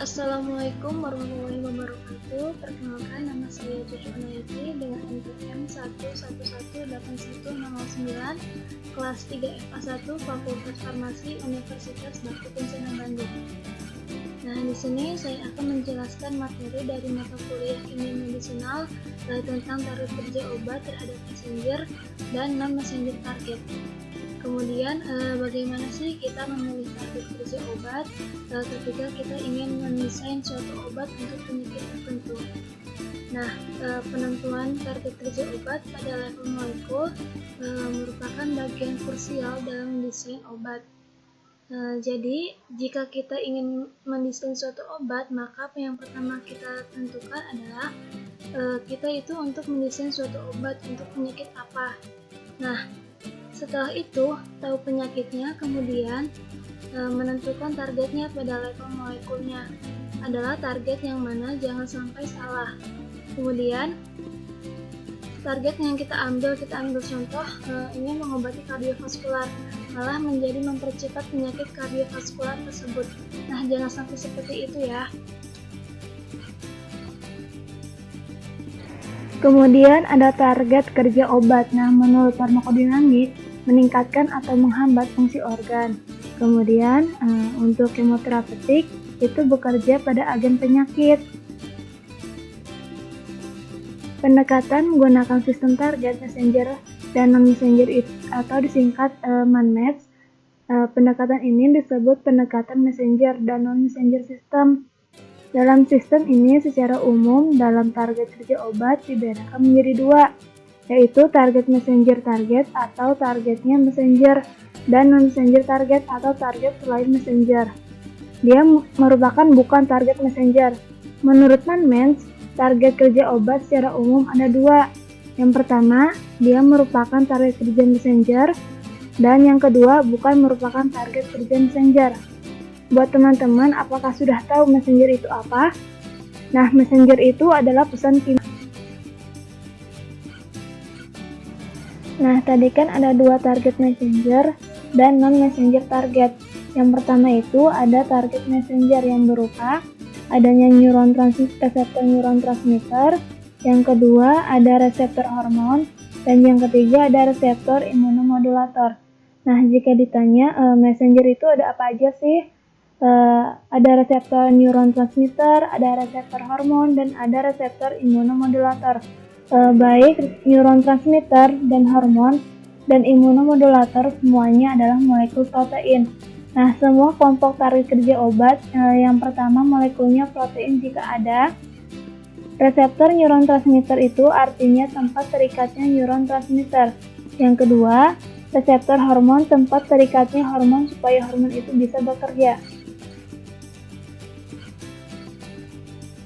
Assalamualaikum warahmatullahi wabarakatuh. Perkenalkan, nama saya Cucu Anayati dengan NPM 1118109 kelas 3 FA1 Fakultas Farmasi Universitas Bakti Senang Bandung. Nah, di sini saya akan menjelaskan materi dari mata kuliah kimia medisinal tentang target kerja obat terhadap messenger dan non-messenger target. Kemudian bagaimana sih kita memilih target kerja obat ketika kita ingin mendesain suatu obat untuk penyakit tertentu. Nah, penentuan target kerja obat pada level molekul merupakan bagian krusial dalam mendesain obat. Jadi, jika kita ingin mendesain suatu obat, maka yang pertama kita tentukan adalah kita itu untuk mendesain suatu obat untuk penyakit apa. Nah, setelah itu, tahu penyakitnya, kemudian menentukan targetnya pada level molekulnya. Adalah target yang mana jangan sampai salah. Kemudian, target yang kita ambil contoh, ingin mengobati kardiovaskular, malah menjadi mempercepat penyakit kardiovaskular tersebut. Nah, jangan sampai seperti itu ya. Kemudian ada target kerja obat. Nah, menurut farmakodinamik, meningkatkan atau menghambat fungsi organ. Kemudian untuk kemoterapeutik itu bekerja pada agen penyakit. Pendekatan menggunakan sistem target, messenger, dan non-messenger atau disingkat MANMETS. Pendekatan ini disebut pendekatan messenger dan non-messenger system. Dalam sistem ini secara umum dalam target kerja obat dibedakan menjadi dua, yaitu target messenger target atau targetnya messenger dan non-messenger target atau target selain messenger. Dia merupakan bukan target messenger. Menurut MANMETS, target kerja obat secara umum ada dua. Yang pertama, dia merupakan target kerja messenger, dan yang kedua bukan merupakan target kerja messenger. Buat teman-teman, apakah sudah tahu messenger itu apa? Nah, messenger itu adalah pesan kimia. Nah, tadi kan ada dua target messenger dan non-messenger target. Yang pertama itu ada target messenger yang berupa adanya reseptor neuron transmitter. Yang kedua ada reseptor hormon. Dan yang ketiga ada reseptor imunomodulator. Nah, jika ditanya messenger itu ada apa aja sih? Ada reseptor neuron transmitter, ada reseptor hormon, dan ada reseptor imunomodulator. Baik neuron transmitter dan hormon dan imunomodulator semuanya adalah molekul protein. Nah, semua kelompok target kerja obat, yang pertama molekulnya protein jika ada. Reseptor neuron transmitter itu artinya tempat terikatnya neuron transmitter. Yang kedua, reseptor hormon tempat terikatnya hormon supaya hormon itu bisa bekerja.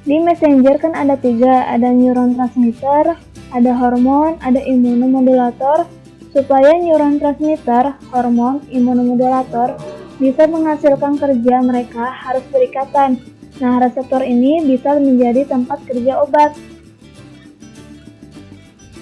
Di messenger kan ada tiga, ada neuron transmitter, ada hormon, ada imunomodulator. Supaya neuron transmitter, hormon, imunomodulator bisa menghasilkan kerja mereka harus berikatan. Nah, reseptor ini bisa menjadi tempat kerja obat.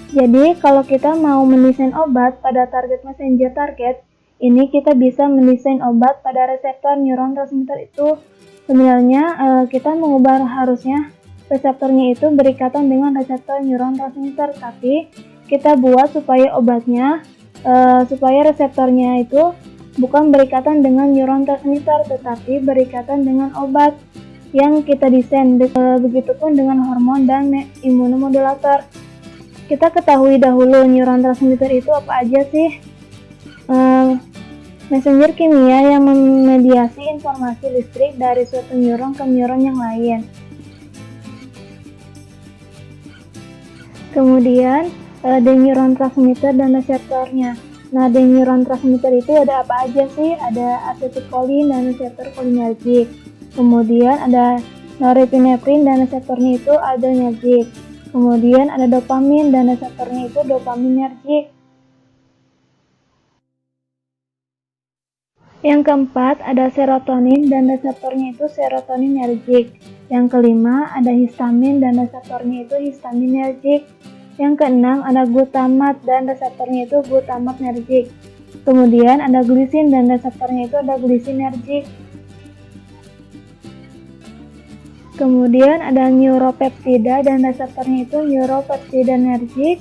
Jadi, kalau kita mau mendesain obat pada target messenger target, ini kita bisa mendesain obat pada reseptor neuron transmitter itu. Sebenarnya kita mengubah harusnya reseptornya itu berikatan dengan reseptor neuron transmitter, tapi kita buat supaya obatnya, supaya reseptornya itu bukan berikatan dengan neuron transmitter, tetapi berikatan dengan obat yang kita desain. Begitupun dengan hormon dan imunomodulator. Kita ketahui dahulu neuron transmitter itu apa aja sih? Messenger kimia yang memediasi informasi listrik dari suatu neuron ke neuron yang lain. Kemudian neuron transmitter dan reseptornya. Nah, neuron transmitter itu ada apa aja sih? Ada asetilkolin dan reseptor kolinergik. Kemudian ada norepinefrin dan reseptornya itu adrenergik. Kemudian ada dopamin dan reseptornya itu dopaminergik. Yang keempat ada serotonin dan reseptornya itu serotoninergik. Yang kelima ada histamin dan reseptornya itu histaminergik. Yang keenam ada glutamat dan reseptornya itu glutamatnergik. Kemudian ada glisin dan reseptornya itu ada glisinergik. Kemudian ada neuropeptida dan reseptornya itu neuropeptidanergic,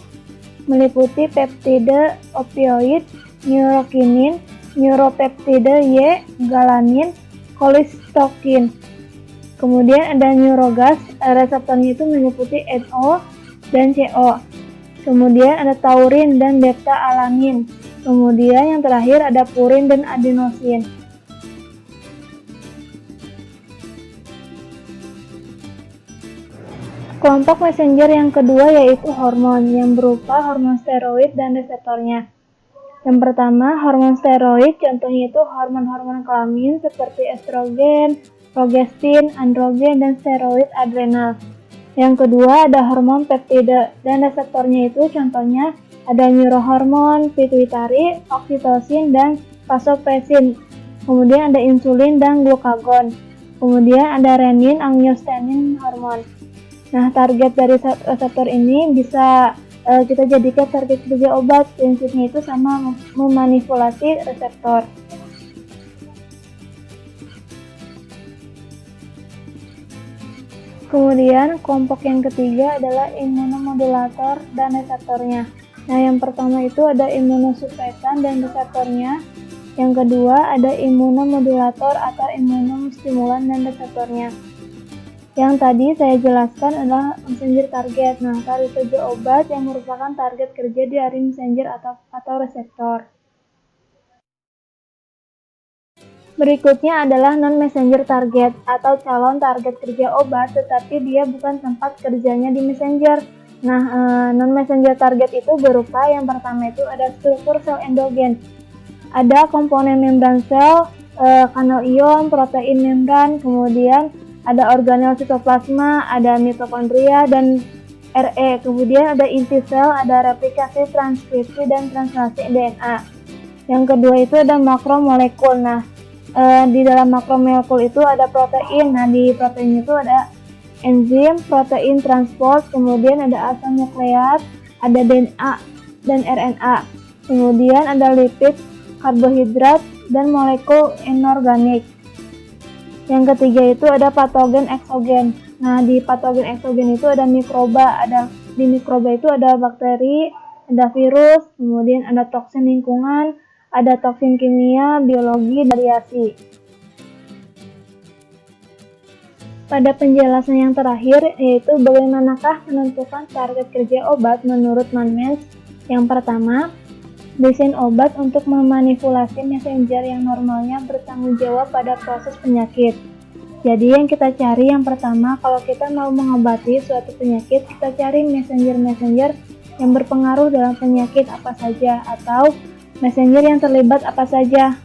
meliputi peptida opioid, neurokinin, neuropeptida Y, galanin, kolistokin. Kemudian ada neurogas, reseptornya itu meliputi NO dan CO. Kemudian ada taurin dan beta-alanin. Kemudian yang terakhir ada purin dan adenosin. Kelompok messenger yang kedua yaitu hormon yang berupa hormon steroid dan reseptornya. Yang pertama, hormon steroid, contohnya itu hormon-hormon kelamin seperti estrogen, progestin, androgen, dan steroid adrenal. Yang kedua ada hormon peptida dan reseptornya itu contohnya ada neurohormon, pituitari, oksitosin, dan vasopressin. Kemudian ada insulin dan glukagon. Kemudian ada renin, angiostensin hormon. Nah, target dari reseptor ini bisa kita jadikan target kerja obat. Prinsipnya itu sama memanipulasi reseptor. Kemudian kelompok yang ketiga adalah imunomodulator dan reseptornya. Nah, yang pertama itu ada imunosupresan dan reseptornya. Yang kedua ada imunomodulator atau imunostimulan dan reseptornya. Yang tadi saya jelaskan adalah messenger target. Nah, target kerja obat yang merupakan target kerja dari messenger atau reseptor. Berikutnya adalah non-messenger target atau calon target kerja obat, tetapi dia bukan tempat kerjanya di messenger. Nah, non-messenger target itu berupa yang pertama itu ada struktur sel endogen. Ada komponen membran sel, kanal ion, protein membran, kemudian ada organel sitoplasma, ada mitokondria, dan RE. Kemudian ada inti sel, ada replikasi, transkripsi, dan translasi DNA. Yang kedua itu ada makromolekul. Nah, di dalam makromolekul itu ada protein. Nah, di protein itu ada enzim, protein transport, kemudian ada asam nukleat, ada DNA dan RNA. Kemudian ada lipid, karbohidrat, dan molekul inorganik. Yang ketiga itu ada patogen eksogen. Nah, di patogen eksogen itu ada mikroba. Di mikroba itu ada bakteri, ada virus, kemudian ada toksin lingkungan, ada toksin kimia, biologi, dan radiasi. Pada penjelasan yang terakhir, yaitu bagaimanakah menentukan target kerja obat menurut Manmans. Yang pertama, desain obat untuk memanipulasi messenger yang normalnya bertanggung jawab pada proses penyakit. Jadi yang kita cari yang pertama, kalau kita mau mengobati suatu penyakit, kita cari messenger-messenger yang berpengaruh dalam penyakit apa saja, atau messenger yang terlibat apa saja.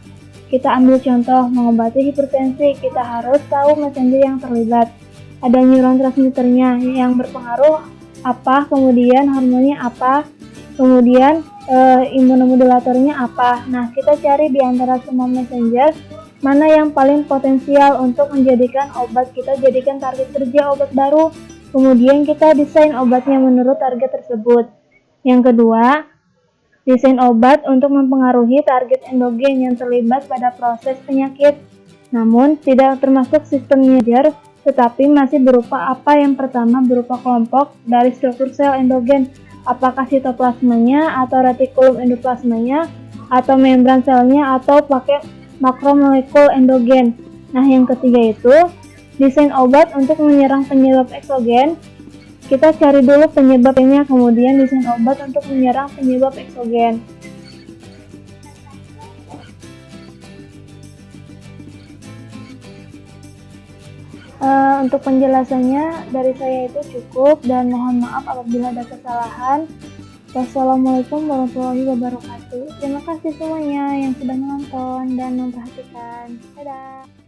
Kita ambil contoh, mengobati hipertensi, kita harus tahu messenger yang terlibat. Ada neurotransmitternya yang berpengaruh apa, kemudian hormonnya apa, kemudian imunomodulatornya apa. Nah, kita cari di antara semua messenger mana yang paling potensial untuk menjadikan obat kita jadikan target kerja obat baru. Kemudian kita desain obatnya menurut target tersebut. Yang kedua, desain obat untuk mempengaruhi target endogen yang terlibat pada proses penyakit. Namun, tidak termasuk sistem messenger, tetapi masih berupa apa yang pertama berupa kelompok dari struktur sel endogen. Apakah sitoplasmanya atau retikulum endoplasmanya atau membran selnya atau pakai makromolekul endogen. Nah, yang ketiga itu desain obat untuk menyerang penyebab eksogen. Kita cari dulu penyebabnya, kemudian desain obat untuk menyerang penyebab eksogen. Untuk penjelasannya dari saya itu cukup, dan mohon maaf apabila ada kesalahan. Wassalamualaikum warahmatullahi wabarakatuh. Terima kasih semuanya yang sudah menonton dan memperhatikan. Dadah.